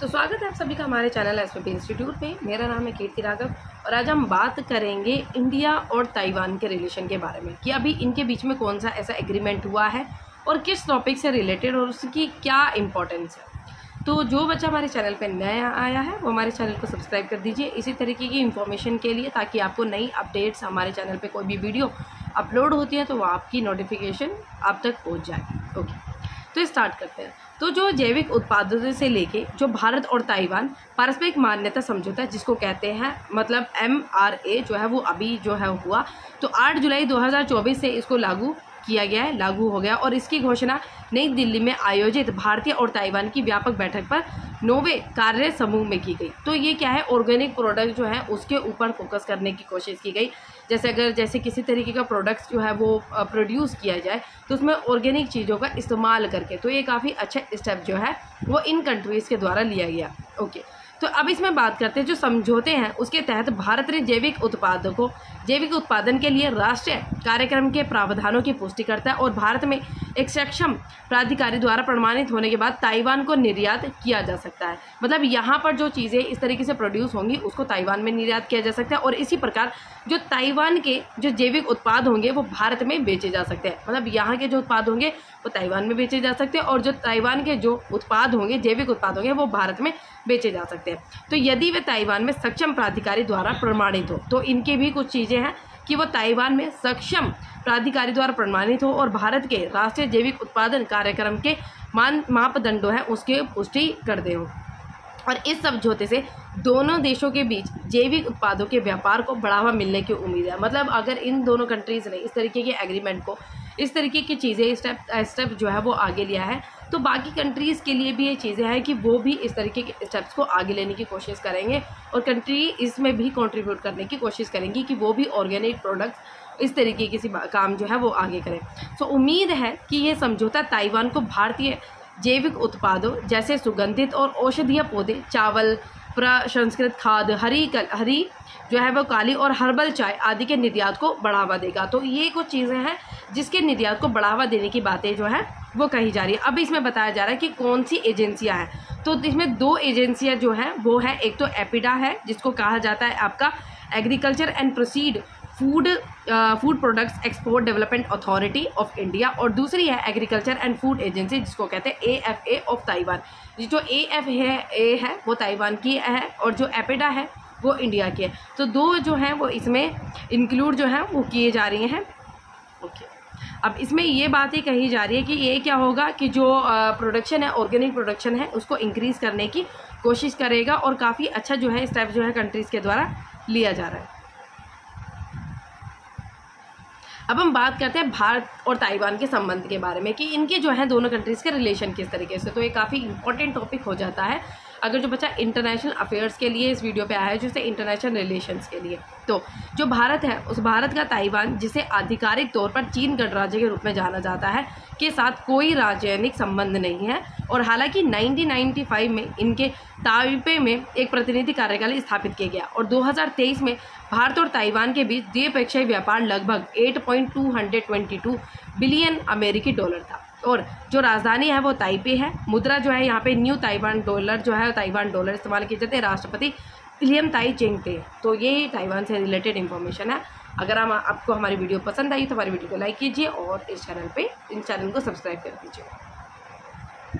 तो स्वागत है आप सभी का हमारे चैनल एसपीपी इंस्टीट्यूट में। मेरा नाम है कीर्ति राघव और आज हम बात करेंगे इंडिया और ताइवान के रिलेशन के बारे में कि अभी इनके बीच में कौन सा ऐसा एग्रीमेंट हुआ है और किस टॉपिक से रिलेटेड और उसकी क्या इम्पोर्टेंस है। तो जो बच्चा हमारे चैनल पर नया आया है वो हमारे चैनल को सब्सक्राइब कर दीजिए इसी तरीके की इन्फॉर्मेशन के लिए, ताकि आपको नई अपडेट्स हमारे चैनल पर कोई भी वीडियो अपलोड होती है तो वो आपकी नोटिफिकेशन आप तक पहुँच जाए। ओके, तो स्टार्ट करते हैं। तो जो जैविक उत्पादों से लेके जो भारत और ताइवान पारस्परिक मान्यता समझौता जिसको कहते हैं मतलब MRA जो है वो अभी जो है हुआ, तो 8 जुलाई 2024 से इसको लागू हो गया और इसकी घोषणा नई दिल्ली में आयोजित भारतीय और ताइवान की व्यापक बैठक पर 9वें कार्य समूह में की गई। तो ये क्या है, ऑर्गेनिक प्रोडक्ट जो है उसके ऊपर फोकस करने की कोशिश की गई। जैसे किसी तरीके का प्रोडक्ट्स जो है वो प्रोड्यूस किया जाए तो उसमें ऑर्गेनिक चीज़ों का इस्तेमाल करके, तो ये काफ़ी अच्छा स्टेप जो है वो इन कंट्रीज़ के द्वारा लिया गया। ओके, तो अब इसमें बात करते हैं जो समझौते हैं उसके तहत भारत ने जैविक उत्पादन के लिए राष्ट्रीय कार्यक्रम के प्रावधानों की पुष्टि करता है और भारत में एक सक्षम प्राधिकारी द्वारा प्रमाणित होने के बाद ताइवान को निर्यात किया जा सकता है। मतलब यहाँ पर जो चीज़ें इस तरीके से प्रोड्यूस होंगी उसको ताइवान में निर्यात किया जा सकता है और इसी प्रकार जो ताइवान के जो जैविक उत्पाद होंगे वो भारत में बेचे जा सकते हैं। मतलब यहाँ के जो उत्पाद होंगे वो ताइवान में बेचे जा सकते हैं और जो ताइवान के जो उत्पाद होंगे जैविक उत्पाद होंगे वो भारत में बेचे जा सकते हैं। तो यदि वे ताइवान में सक्षम प्राधिकारी द्वारा प्रमाणित हो, तो इनके भी कुछ चीज़ें हैं कि वो ताइवान में सक्षम प्राधिकारी द्वारा प्रमाणित हो और भारत के राष्ट्रीय जैविक उत्पादन कार्यक्रम के मापदंडों हैं उसके पुष्टि कर दे हो। और इस समझौते से दोनों देशों के बीच जैविक उत्पादों के व्यापार को बढ़ावा मिलने की उम्मीद है। मतलब अगर इन दोनों कंट्रीज़ ने इस तरीके के एग्रीमेंट को, इस तरीके की चीज़ें स्टेप जो है वो आगे लिया है, तो बाकी कंट्रीज़ के लिए भी ये चीज़ें हैं कि वो भी इस तरीके के स्टेप्स को आगे लेने की कोशिश करेंगे और कंट्री इसमें भी कंट्रीब्यूट करने की कोशिश करेंगी कि वो भी ऑर्गेनिक प्रोडक्ट्स इस तरीके की काम जो है वो आगे करें। तो उम्मीद है कि ये समझौता ताइवान को भारतीय जैविक उत्पादों जैसे सुगंधित और औषधीय पौधे, चावल, प्रसंस्कृत खाद्य, हरी जो है वो काली और हर्बल चाय आदि के निर्यात को बढ़ावा देगा। तो ये कुछ चीज़ें हैं जिसके निर्यात को बढ़ावा देने की बातें जो है वो कही जा रही है। अब इसमें बताया जा रहा है कि कौन सी एजेंसियां हैं। तो इसमें 2 एजेंसियां जो हैं वो है, एक तो एपिडा है जिसको कहा जाता है आपका agriculture and proceed food products export development authority of India, और दूसरी है एग्रीकल्चर एंड फूड एजेंसी जिसको कहते हैं AFA ऑफ ताइवान। जो AFA है वो ताइवान की है और जो एपिडा है वो इंडिया की है। तो 2 जो हैं वो इसमें इंक्लूड जो हैं वो किए जा रहे हैं। ओके, अब इसमें ये बातें कही जा रही है कि ये क्या होगा कि जो प्रोडक्शन है, ऑर्गेनिक प्रोडक्शन है, उसको इंक्रीज़ करने की कोशिश करेगा और काफ़ी अच्छा जो है स्टेप जो है कंट्रीज़ के द्वारा लिया जा रहा है। अब हम बात करते हैं भारत और ताइवान के संबंध के बारे में कि इनके जो है दोनों कंट्रीज़ के रिलेशन किस तरीके से। तो ये काफ़ी इंपॉर्टेंट टॉपिक हो जाता है अगर जो बच्चा इंटरनेशनल अफेयर्स के लिए इस वीडियो पे आया है, जैसे इंटरनेशनल रिलेशंस के लिए। तो जो भारत है उस भारत का ताइवान, जिसे आधिकारिक तौर पर चीन गणराज्य के रूप में जाना जाता है, के साथ कोई राजनीतिक संबंध नहीं है। और हालांकि 1995 में इनके ताइपे में एक प्रतिनिधि कार्यालय स्थापित किया गया और 2023 में भारत और ताइवान के बीच द्विपक्षीय व्यापार लगभग 8.222 बिलियन अमेरिकी डॉलर था और जो राजधानी है वो ताइपे है। मुद्रा जो है यहाँ पे न्यू ताइवान डॉलर जो है, ताइवान डॉलर इस्तेमाल किए जाते हैं। राष्ट्रपति विलियम ताई चिंग थे। तो ये ताइवान से रिलेटेड इन्फॉर्मेशन है। अगर आपको हमारी वीडियो पसंद आई तो हमारी वीडियो को लाइक कीजिए और इस चैनल को सब्सक्राइब कर दीजिए।